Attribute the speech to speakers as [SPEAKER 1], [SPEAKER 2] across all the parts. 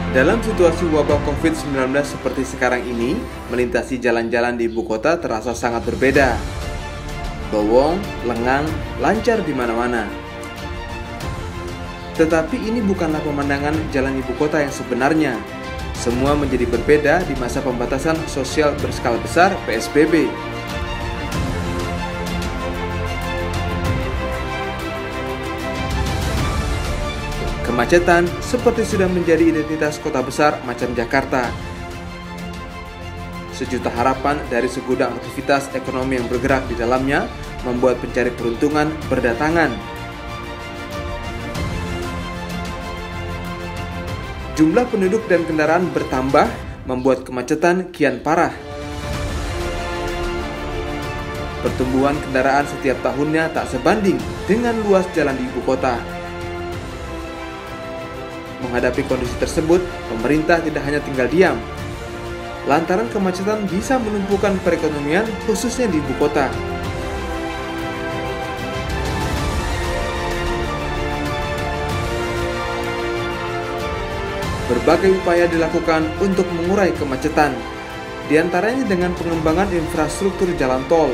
[SPEAKER 1] Dalam situasi wabah COVID-19 seperti sekarang ini, melintasi jalan-jalan di ibu kota terasa sangat berbeda. Bowong, lengang, lancar di mana-mana. Tetapi ini bukanlah pemandangan jalan ibu kota yang sebenarnya. Semua menjadi berbeda di masa pembatasan sosial berskala besar PSBB. Kemacetan seperti sudah menjadi identitas kota besar macam Jakarta. Sejuta harapan dari segudang aktivitas ekonomi yang bergerak di dalamnya membuat pencari peruntungan berdatangan. Jumlah penduduk dan kendaraan bertambah membuat kemacetan kian parah. Pertumbuhan kendaraan setiap tahunnya tak sebanding dengan luas jalan di ibu kota. Menghadapi kondisi tersebut, pemerintah tidak hanya tinggal diam. Lantaran kemacetan bisa melumpuhkan perekonomian khususnya di ibu kota. Berbagai upaya dilakukan untuk mengurai kemacetan, di antaranya dengan pengembangan infrastruktur jalan tol.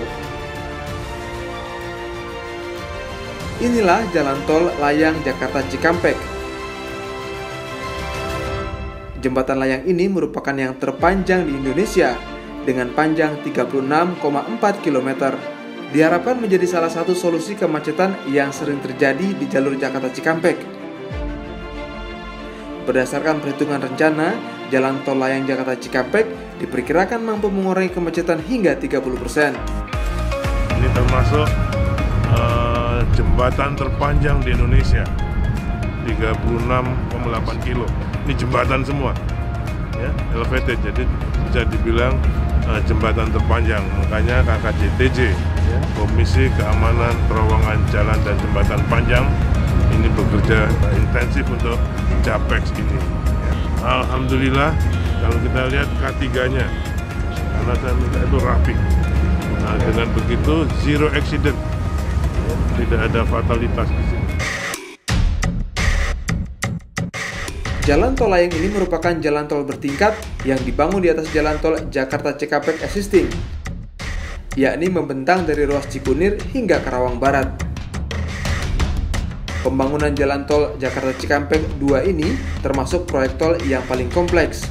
[SPEAKER 1] Inilah jalan tol layang Jakarta Cikampek. Jembatan layang ini merupakan yang terpanjang di Indonesia dengan panjang 36,4 km. Diharapkan menjadi salah satu solusi kemacetan yang sering terjadi di jalur Jakarta Cikampek. Berdasarkan perhitungan rencana, jalan tol layang Jakarta Cikampek diperkirakan mampu mengurangi kemacetan hingga 30%.
[SPEAKER 2] Ini termasuk jembatan terpanjang di Indonesia, 36,8 kilo. Ini jembatan semua, ya, elevated, jadi bisa dibilang jembatan terpanjang. Makanya KKJTJ, ya, Komisi Keamanan Terowongan Jalan dan Jembatan Panjang, ini bekerja intensif untuk JAPEX ini. Ya. Alhamdulillah, kalau kita lihat K3-nya, karena saya minta itu rapi. Nah, dengan begitu zero accident, ya, tidak ada fatalitas di sini.
[SPEAKER 1] Jalan tol layang ini merupakan jalan tol bertingkat yang dibangun di atas jalan tol Jakarta Cikampek existing, yakni membentang dari ruas Cikunir hingga Karawang Barat. Pembangunan jalan tol Jakarta Cikampek 2 ini termasuk proyek tol yang paling kompleks,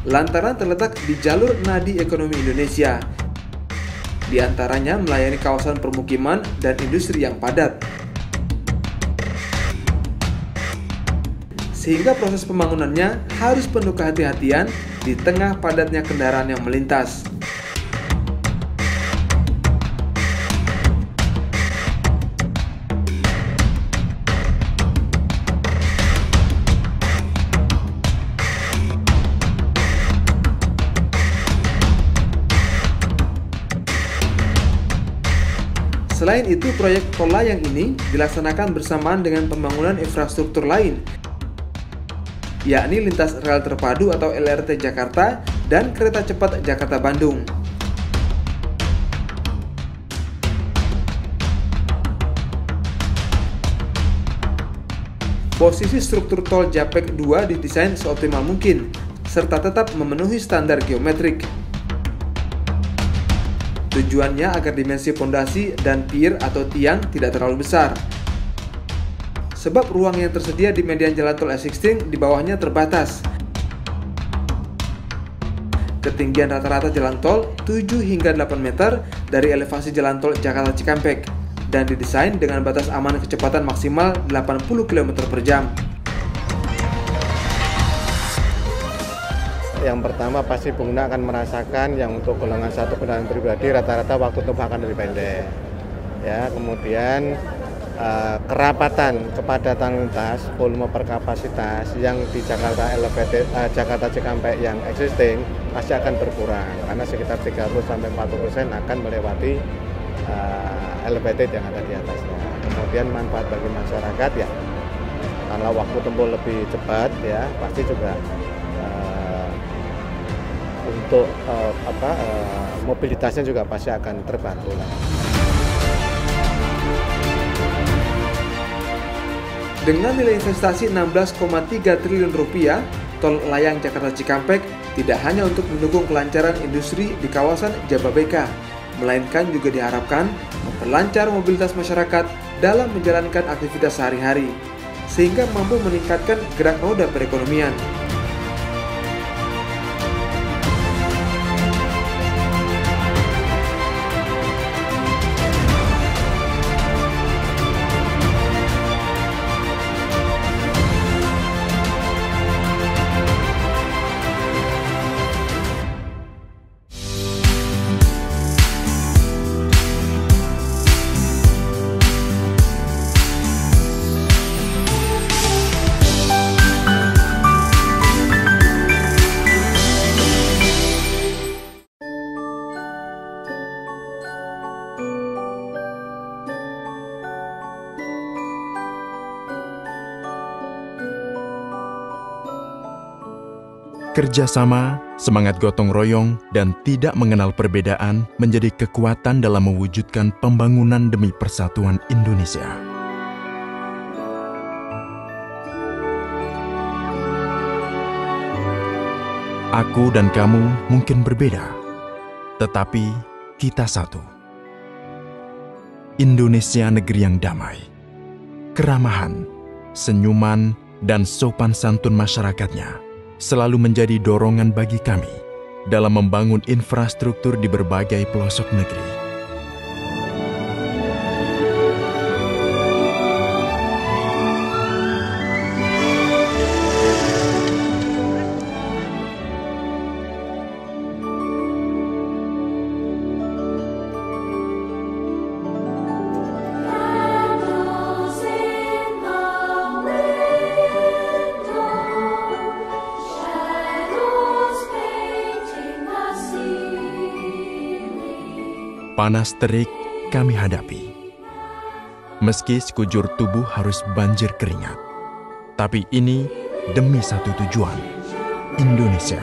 [SPEAKER 1] lantaran terletak di jalur nadi ekonomi Indonesia, di antaranya melayani kawasan permukiman dan industri yang padat. Sehingga proses pembangunannya harus penuh kehati-hatian di tengah padatnya kendaraan yang melintas. Selain itu, proyek tol layang ini dilaksanakan bersamaan dengan pembangunan infrastruktur lain, yakni lintas rel terpadu atau LRT Jakarta dan kereta cepat Jakarta-Bandung. Posisi struktur tol JAPEK 2 didesain seoptimal mungkin, serta tetap memenuhi standar geometrik. Tujuannya agar dimensi pondasi dan pier atau tiang tidak terlalu besar, sebab ruang yang tersedia di median jalan tol existing di bawahnya terbatas. Ketinggian rata-rata jalan tol 7 hingga 8 meter dari elevasi jalan tol Jakarta Cikampek dan didesain dengan batas aman kecepatan maksimal 80 km per jam.
[SPEAKER 3] Yang pertama pasti pengguna akan merasakan yang untuk golongan 1 kendaraan pribadi rata-rata waktu tempuh akan lebih pendek. Ya, kemudian kerapatan kepadatan lintas, volume per kapasitas yang di Jakarta Elevated, Jakarta Cikampek yang existing pasti akan berkurang karena sekitar 30-40% akan melewati elevated yang ada di atasnya. Kemudian manfaat bagi masyarakat, ya, karena waktu tempuh lebih cepat, ya, pasti juga untuk mobilitasnya juga pasti akan terbantu.
[SPEAKER 1] Dengan nilai investasi 16,3 triliun rupiah, tol layang Jakarta Cikampek tidak hanya untuk mendukung kelancaran industri di kawasan Jababeka, melainkan juga diharapkan memperlancar mobilitas masyarakat dalam menjalankan aktivitas sehari-hari, sehingga mampu meningkatkan gerak roda perekonomian.
[SPEAKER 4] Kerjasama, semangat gotong royong, dan tidak mengenal perbedaan menjadi kekuatan dalam mewujudkan pembangunan demi persatuan Indonesia. Aku dan kamu mungkin berbeda, tetapi kita satu. Indonesia negeri yang damai, keramahan, senyuman, dan sopan santun masyarakatnya selalu menjadi dorongan bagi kami dalam membangun infrastruktur di berbagai pelosok negeri. Panas terik kami hadapi. Meski sekujur tubuh harus banjir keringat, tapi ini demi satu tujuan, Indonesia.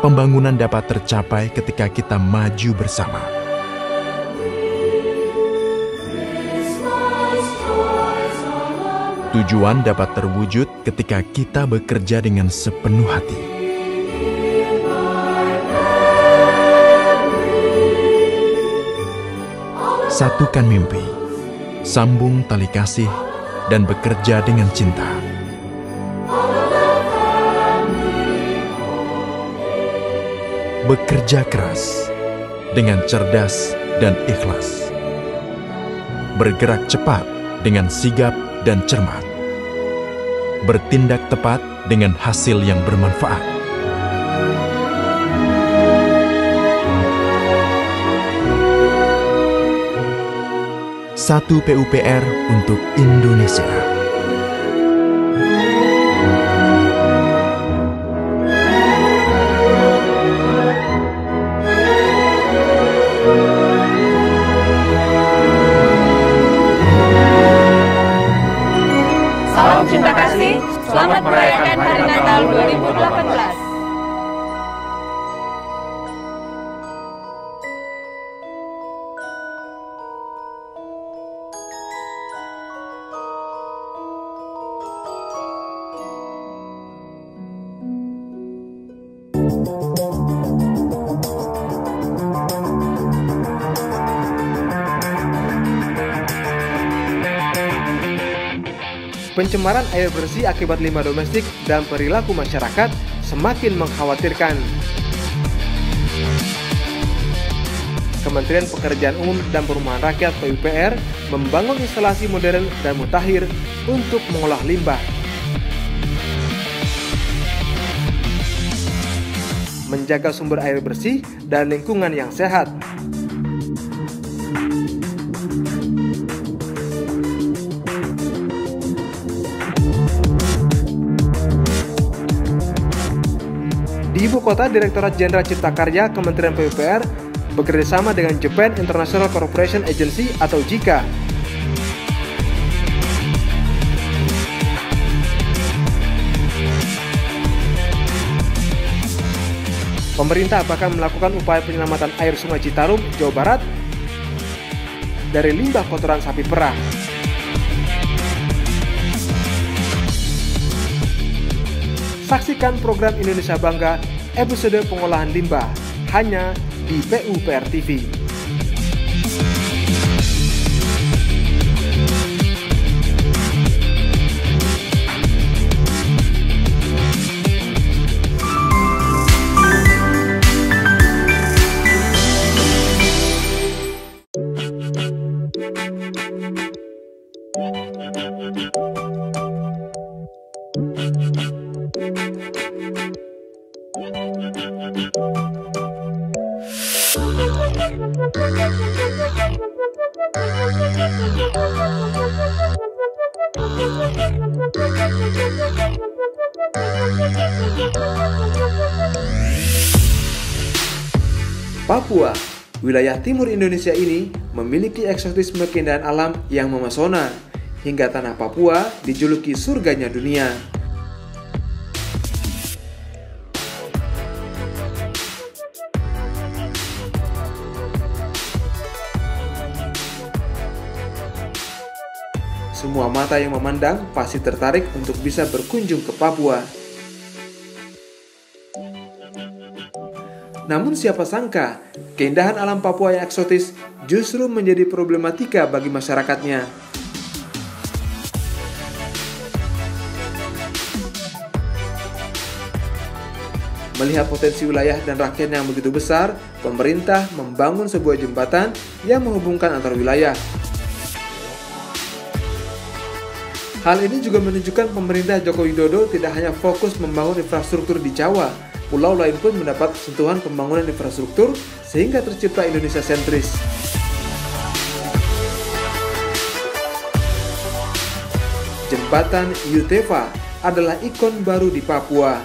[SPEAKER 4] Pembangunan dapat tercapai ketika kita maju bersama. Tujuan dapat terwujud ketika kita bekerja dengan sepenuh hati. Satukan mimpi, sambung tali kasih, dan bekerja dengan cinta. Bekerja keras, dengan cerdas dan ikhlas. Bergerak cepat dengan sigap dan cermat. Bertindak tepat dengan hasil yang bermanfaat. Satu PUPR untuk Indonesia.
[SPEAKER 5] Salam cinta kasih, selamat merayakan Hari Natal 2018.
[SPEAKER 1] Pencemaran air bersih akibat limbah domestik dan perilaku masyarakat semakin mengkhawatirkan. Kementerian Pekerjaan Umum dan Perumahan Rakyat (PUPR) membangun instalasi modern dan mutakhir untuk mengolah limbah. Menjaga sumber air bersih dan lingkungan yang sehat. Di Ibu Kota, Direktorat Jenderal Cipta Karya Kementerian PUPR bekerjasama dengan Japan International Corporation Agency atau JICA Pemerintah bahkan melakukan upaya penyelamatan air Sungai Citarum, Jawa Barat dari limbah kotoran sapi perah. Saksikan program Indonesia Bangga episode pengolahan limbah hanya di PUPR TV. Papua, wilayah timur Indonesia ini memiliki eksotisme keindahan alam yang memesona, hingga tanah Papua dijuluki surganya dunia. Semua mata yang memandang pasti tertarik untuk bisa berkunjung ke Papua. Namun siapa sangka, keindahan alam Papua yang eksotis justru menjadi problematika bagi masyarakatnya. Melihat potensi wilayah dan rakyatnya yang begitu besar, pemerintah membangun sebuah jembatan yang menghubungkan antar wilayah. Hal ini juga menunjukkan pemerintah Joko Widodo tidak hanya fokus membangun infrastruktur di Jawa, pulau lain pun mendapat sentuhan pembangunan infrastruktur sehingga tercipta Indonesia sentris. Jembatan Yutefa adalah ikon baru di Papua.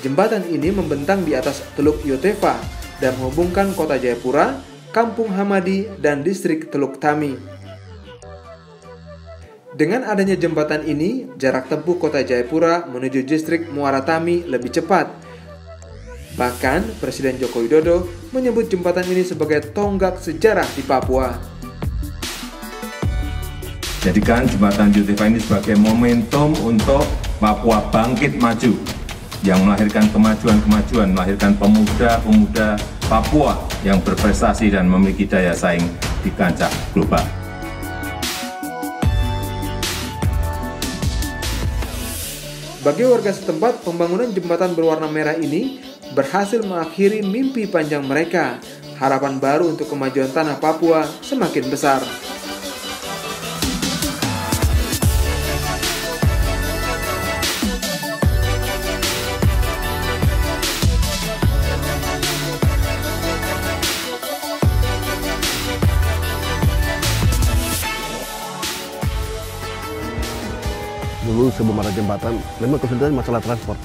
[SPEAKER 1] Jembatan ini membentang di atas Teluk Yutefa dan menghubungkan kota Jayapura, Kampung Hamadi, dan distrik Teluk Tami. Dengan adanya jembatan ini, jarak tempuh kota Jayapura menuju distrik Muara Tami lebih cepat. Bahkan, Presiden Joko Widodo menyebut jembatan ini sebagai tonggak sejarah di Papua.
[SPEAKER 6] Jadikan jembatan Yutefa ini sebagai momentum untuk Papua bangkit maju, yang melahirkan kemajuan-kemajuan, melahirkan pemuda-pemuda Papua yang berprestasi dan memiliki daya saing di kancah global.
[SPEAKER 1] Bagi warga setempat, pembangunan jembatan berwarna merah ini berhasil mengakhiri mimpi panjang mereka. Harapan baru untuk kemajuan tanah Papua semakin besar.
[SPEAKER 7] Dulu sebelum ada jembatan, memang kesulitan masalah transport.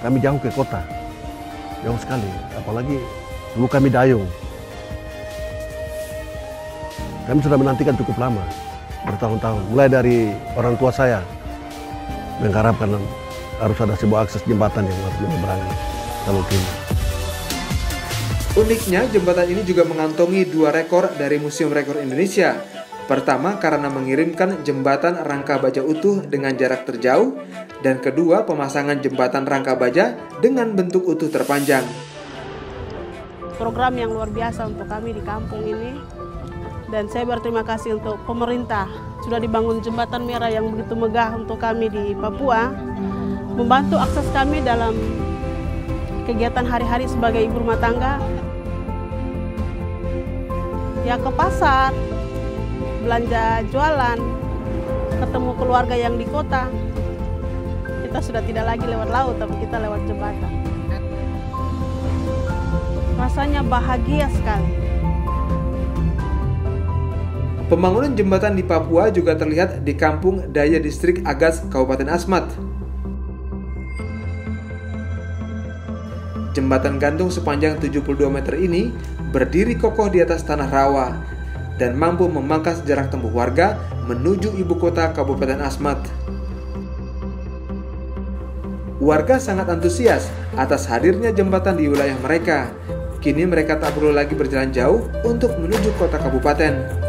[SPEAKER 7] Kami jauh ke kota, jauh sekali. Apalagi dulu kami dayung. Kami sudah menantikan cukup lama, bertahun-tahun. Mulai dari orang tua saya mengharapkan harus ada sebuah akses jembatan yang harus menyeberangi Teluk ini.
[SPEAKER 1] Uniknya, jembatan ini juga mengantongi 2 rekor dari Museum Rekor Indonesia. Pertama, karena mengirimkan jembatan rangka baja utuh dengan jarak terjauh, dan kedua, pemasangan jembatan rangka baja dengan bentuk utuh terpanjang.
[SPEAKER 8] Program yang luar biasa untuk kami di kampung ini, dan saya berterima kasih untuk pemerintah. Sudah dibangun jembatan merah yang begitu megah untuk kami di Papua, membantu akses kami dalam kegiatan hari-hari sebagai ibu rumah tangga. Ya, ke pasar, belanja jualan, ketemu keluarga yang di kota. Kita sudah tidak lagi lewat laut, tapi kita lewat jembatan. Rasanya bahagia sekali.
[SPEAKER 1] Pembangunan jembatan di Papua juga terlihat di Kampung Daya Distrik Agas, Kabupaten Asmat. Jembatan gantung sepanjang 72 meter ini berdiri kokoh di atas tanah rawa dan mampu memangkas jarak tempuh warga menuju ibu kota Kabupaten Asmat. Warga sangat antusias atas hadirnya jembatan di wilayah mereka. Kini mereka tak perlu lagi berjalan jauh untuk menuju kota kabupaten.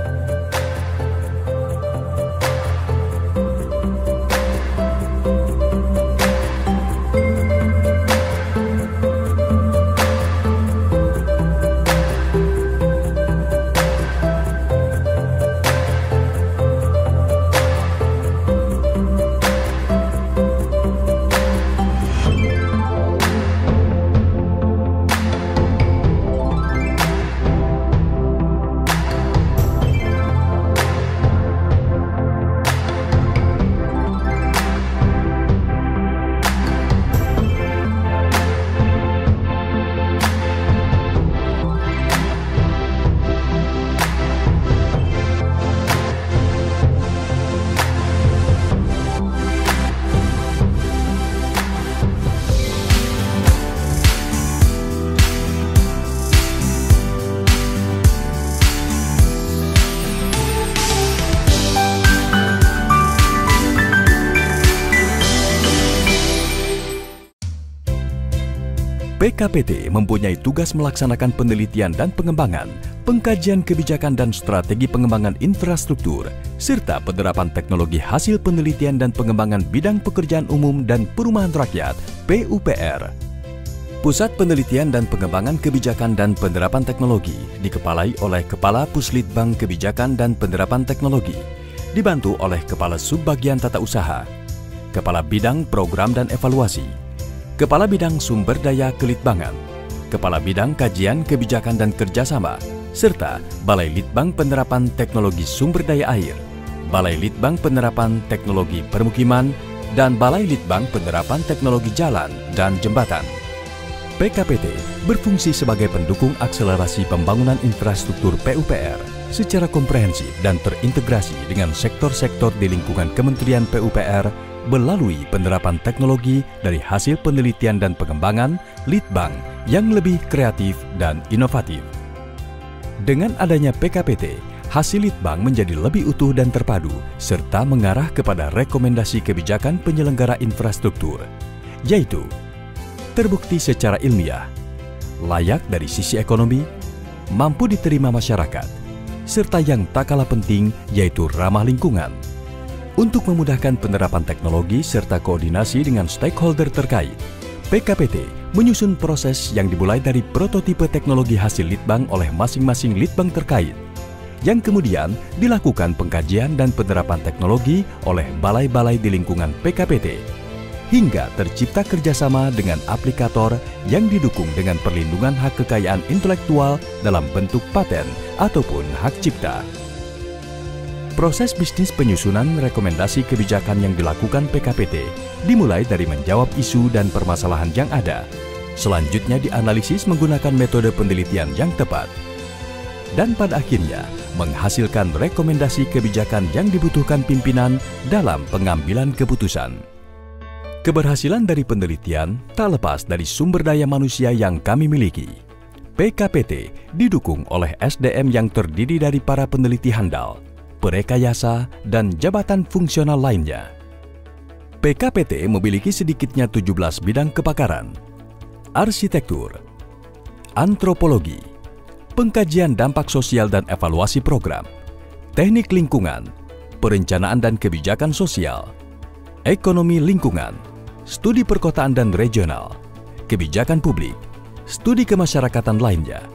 [SPEAKER 9] PKPT mempunyai tugas melaksanakan penelitian dan pengembangan, pengkajian kebijakan dan strategi pengembangan infrastruktur, serta penerapan teknologi hasil penelitian dan pengembangan bidang pekerjaan umum dan perumahan rakyat (PUPR). Pusat Penelitian dan Pengembangan Kebijakan dan Penerapan Teknologi dikepalai oleh Kepala Puslitbang Kebijakan dan Penerapan Teknologi, dibantu oleh Kepala Subbagian Tata Usaha, Kepala Bidang Program dan Evaluasi, Kepala Bidang Sumber Daya Kelitbangan, Kepala Bidang Kajian Kebijakan dan Kerjasama, serta Balai Litbang Penerapan Teknologi Sumber Daya Air, Balai Litbang Penerapan Teknologi Permukiman, dan Balai Litbang Penerapan Teknologi Jalan dan Jembatan. PKPT berfungsi sebagai pendukung akselerasi pembangunan infrastruktur PUPR secara komprehensif dan terintegrasi dengan sektor-sektor di lingkungan Kementerian PUPR melalui penerapan teknologi dari hasil penelitian dan pengembangan Litbang yang lebih kreatif dan inovatif. Dengan adanya PKPT, hasil Litbang menjadi lebih utuh dan terpadu, serta mengarah kepada rekomendasi kebijakan penyelenggara infrastruktur, yaitu terbukti secara ilmiah, layak dari sisi ekonomi, mampu diterima masyarakat, serta yang tak kalah penting yaitu ramah lingkungan. Untuk memudahkan penerapan teknologi serta koordinasi dengan stakeholder terkait, PKPT menyusun proses yang dimulai dari prototipe teknologi hasil Litbang oleh masing-masing Litbang terkait, yang kemudian dilakukan pengkajian dan penerapan teknologi oleh balai-balai di lingkungan PKPT, hingga tercipta kerjasama dengan aplikator yang didukung dengan perlindungan hak kekayaan intelektual dalam bentuk paten ataupun hak cipta. Proses bisnis penyusunan rekomendasi kebijakan yang dilakukan PKPT dimulai dari menjawab isu dan permasalahan yang ada. Selanjutnya dianalisis menggunakan metode penelitian yang tepat. Dan pada akhirnya menghasilkan rekomendasi kebijakan yang dibutuhkan pimpinan dalam pengambilan keputusan. Keberhasilan dari penelitian tak lepas dari sumber daya manusia yang kami miliki. PKPT didukung oleh SDM yang terdiri dari para peneliti handal, perekayasa, dan jabatan fungsional lainnya. PKPT memiliki sedikitnya 17 bidang kepakaran: arsitektur, antropologi, pengkajian dampak sosial dan evaluasi program, teknik lingkungan, perencanaan dan kebijakan sosial, ekonomi lingkungan, studi perkotaan dan regional, kebijakan publik, studi kemasyarakatan lainnya,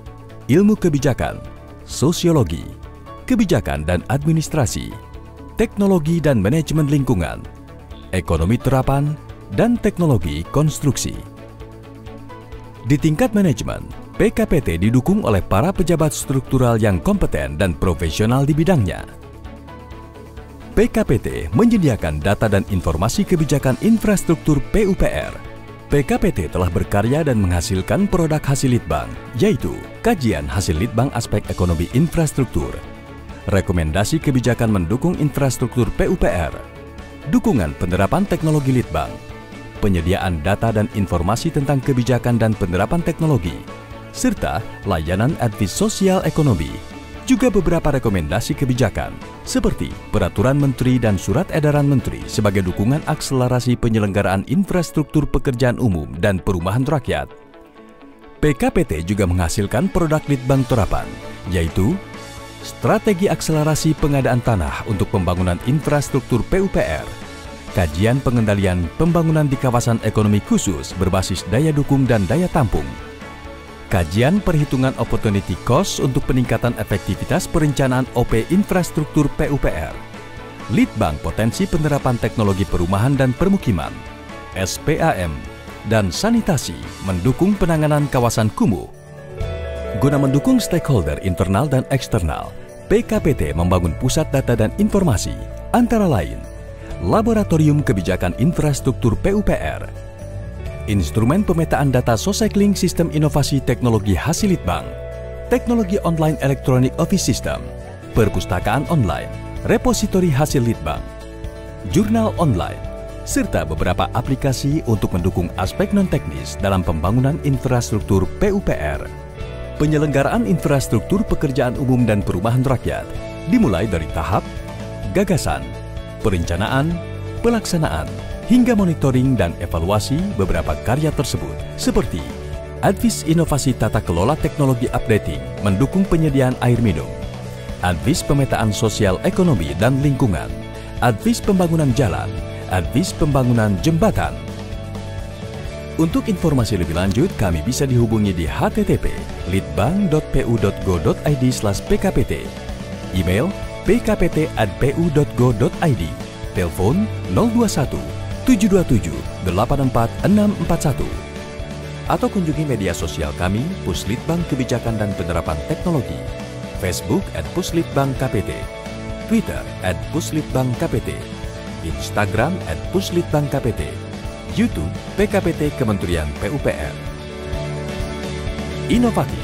[SPEAKER 9] ilmu kebijakan, sosiologi, kebijakan dan administrasi, teknologi dan manajemen lingkungan, ekonomi terapan, dan teknologi konstruksi. Di tingkat manajemen, PKPT didukung oleh para pejabat struktural yang kompeten dan profesional di bidangnya. PKPT menyediakan data dan informasi kebijakan infrastruktur PUPR. PKPT telah berkarya dan menghasilkan produk hasil Litbang, yaitu kajian hasil Litbang aspek ekonomi infrastruktur, rekomendasi kebijakan mendukung infrastruktur PUPR, dukungan penerapan teknologi Litbang, penyediaan data dan informasi tentang kebijakan dan penerapan teknologi, serta layanan advis sosial ekonomi, juga beberapa rekomendasi kebijakan, seperti Peraturan Menteri dan Surat Edaran Menteri sebagai dukungan akselerasi penyelenggaraan infrastruktur pekerjaan umum dan perumahan rakyat. PKPT juga menghasilkan produk Litbang Terapan, yaitu Strategi Akselerasi Pengadaan Tanah untuk Pembangunan Infrastruktur PUPR, Kajian Pengendalian Pembangunan di Kawasan Ekonomi Khusus berbasis daya dukung dan daya tampung, Kajian Perhitungan Opportunity Cost untuk peningkatan efektivitas perencanaan OP infrastruktur PUPR, Litbang Potensi Penerapan Teknologi Perumahan dan Permukiman, SPAM, dan Sanitasi mendukung penanganan kawasan kumuh. Guna mendukung stakeholder internal dan eksternal, PKPT membangun pusat data dan informasi, antara lain Laboratorium Kebijakan Infrastruktur PUPR, Instrumen Pemetaan Data Socycling Sistem Inovasi Teknologi Hasil Litbang, Teknologi Online Electronic Office System, Perpustakaan Online, Repositori Hasil Litbang, Jurnal Online, serta beberapa aplikasi untuk mendukung aspek non-teknis dalam pembangunan infrastruktur PUPR. Penyelenggaraan infrastruktur pekerjaan umum dan perumahan rakyat dimulai dari tahap gagasan, perencanaan, pelaksanaan, hingga monitoring dan evaluasi beberapa karya tersebut, seperti Advis Inovasi Tata Kelola Teknologi Updating mendukung penyediaan air minum, Advis Pemetaan Sosial Ekonomi dan Lingkungan, Advis Pembangunan Jalan, Advis Pembangunan Jembatan. Untuk informasi lebih lanjut, kami bisa dihubungi di http://litbang.pu.go.id/pkpt, email pkpt@pu.go.id, telepon 021 727 84641, atau kunjungi media sosial kami Puslitbang Kebijakan dan Penerapan Teknologi, Facebook @puslitbangkpt, Twitter @puslitbangkpt, Instagram @puslitbangkpt, YouTube PKPT Kementerian PUPR. Inovatif,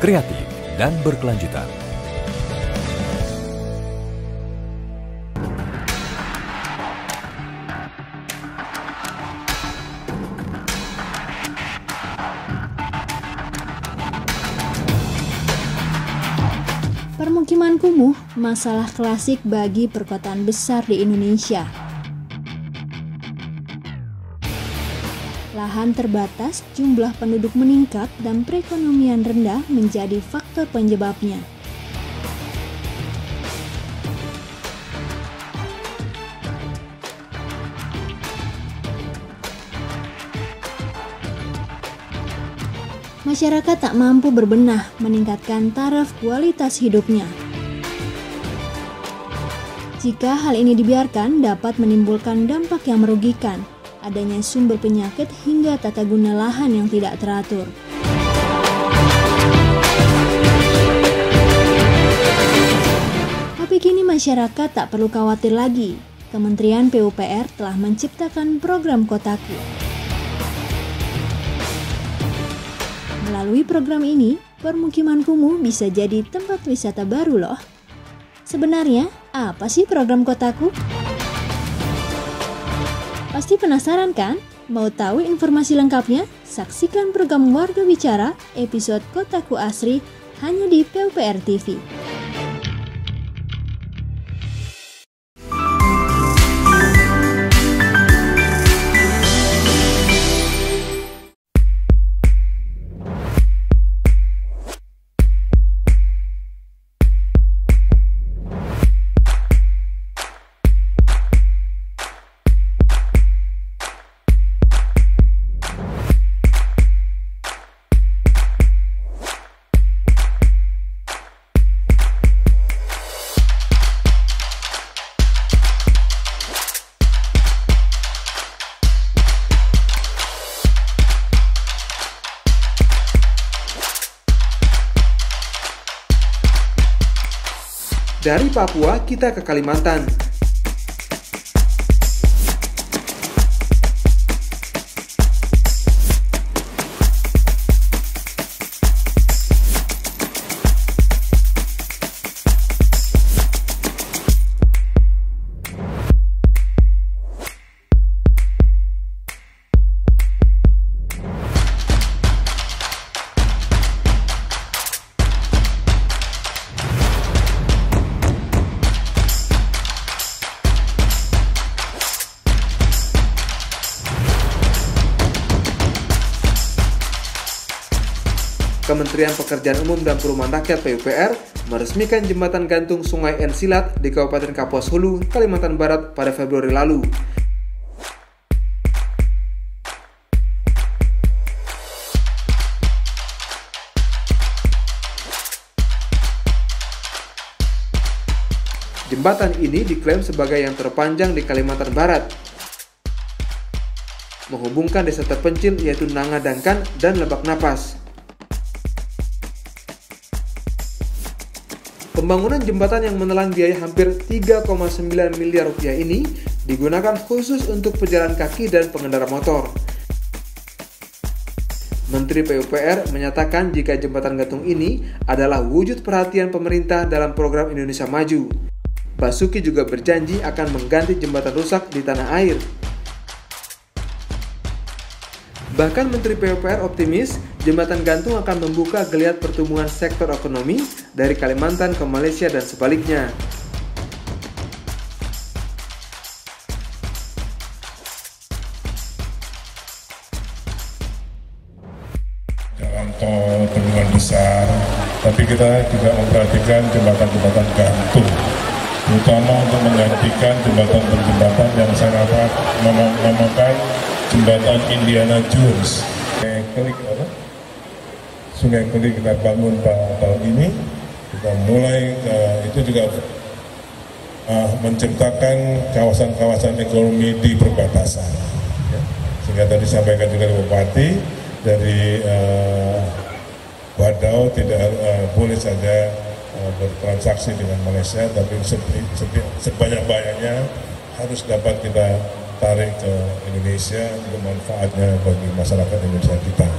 [SPEAKER 9] kreatif, dan berkelanjutan.
[SPEAKER 10] Permukiman kumuh, masalah klasik bagi perkotaan besar di Indonesia. Lahan terbatas, jumlah penduduk meningkat, dan perekonomian rendah menjadi faktor penyebabnya. Masyarakat tak mampu berbenah meningkatkan taraf kualitas hidupnya. Jika hal ini dibiarkan, dapat menimbulkan dampak yang merugikan, adanya sumber penyakit hingga tata guna lahan yang tidak teratur. Tapi kini masyarakat tak perlu khawatir lagi. Kementerian PUPR telah menciptakan program Kotaku. Melalui program ini, permukiman kumuh bisa jadi tempat wisata baru loh. Sebenarnya, apa sih program Kotaku? Pasti penasaran kan? Mau tahu informasi lengkapnya? Saksikan program Warga Bicara episode Kotaku Asri hanya di PUPR TV.
[SPEAKER 1] Dari Papua kita ke Kalimantan. Kementerian Pekerjaan Umum dan Perumahan Rakyat PUPR meresmikan jembatan gantung Sungai Ensilat di Kabupaten Kapuas Hulu, Kalimantan Barat pada Februari lalu. Jembatan ini diklaim sebagai yang terpanjang di Kalimantan Barat, menghubungkan desa terpencil yaitu Nangadangkan dan Lebak Napas. Pembangunan jembatan yang menelan biaya hampir 3,9 miliar rupiah ini digunakan khusus untuk pejalan kaki dan pengendara motor. Menteri PUPR menyatakan jika jembatan gantung ini adalah wujud perhatian pemerintah dalam program Indonesia Maju. Basuki juga berjanji akan mengganti jembatan rusak di tanah air. Bahkan Menteri PUPR optimis jembatan gantung akan membuka geliat pertumbuhan sektor ekonomi dari Kalimantan ke Malaysia dan sebaliknya.
[SPEAKER 11] Jalan tol bendungan besar, tapi kita juga memperhatikan jembatan-jembatan gantung, terutama untuk menggantikan jembatan-jembatan yang saya namakan jembatan Indiana Jones. Sungai Kelik kita bangun tahun ini, kita mulai itu juga menciptakan kawasan-kawasan ekonomi di perbatasan. Sehingga tadi sampaikan juga Bupati dari Badau tidak boleh saja bertransaksi dengan Malaysia, tapi sebanyak-banyaknya harus dapat kita tarik ke Indonesia untuk manfaatnya bagi masyarakat Indonesia kita.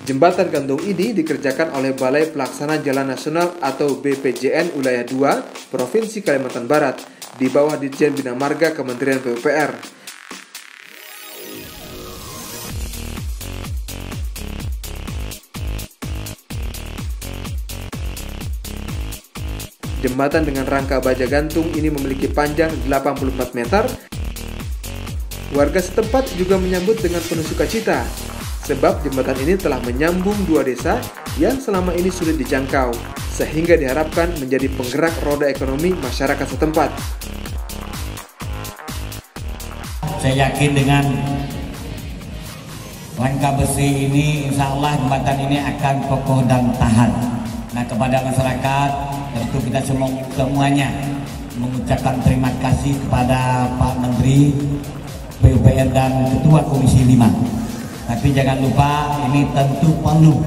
[SPEAKER 1] Jembatan gantung ini dikerjakan oleh Balai Pelaksana Jalan Nasional atau BPJN Wilayah 2 Provinsi Kalimantan Barat di bawah Ditjen Bina Marga Kementerian PUPR. Jembatan dengan rangka baja gantung ini memiliki panjang 84 meter. Warga setempat juga menyambut dengan penuh sukacita, sebab jembatan ini telah menyambung dua desa yang selama ini sulit dijangkau, sehingga diharapkan menjadi penggerak roda ekonomi masyarakat setempat.
[SPEAKER 12] Saya yakin dengan rangka besi ini, insya Allah jembatan ini akan kokoh dan tahan. Nah, kepada masyarakat, tentu kita semuanya mengucapkan terima kasih kepada Pak Menteri PUPR dan Ketua Komisi 5. Tapi jangan lupa ini tentu perlu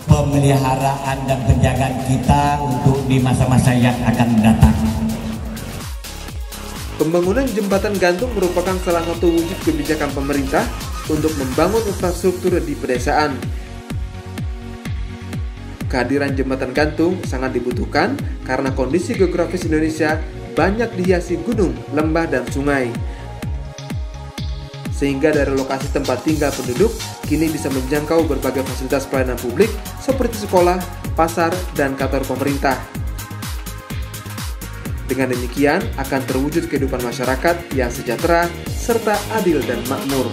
[SPEAKER 12] pemeliharaan dan penjagaan kita untuk di masa-masa yang akan datang.
[SPEAKER 1] Pembangunan jembatan gantung merupakan salah satu wujud kebijakan pemerintah untuk membangun infrastruktur di pedesaan. Kehadiran jembatan gantung sangat dibutuhkan karena kondisi geografis Indonesia banyak dihiasi gunung, lembah, dan sungai. Sehingga dari lokasi tempat tinggal penduduk kini bisa menjangkau berbagai fasilitas pelayanan publik seperti sekolah, pasar, dan kantor pemerintah. Dengan demikian akan terwujud kehidupan masyarakat yang sejahtera serta adil dan makmur.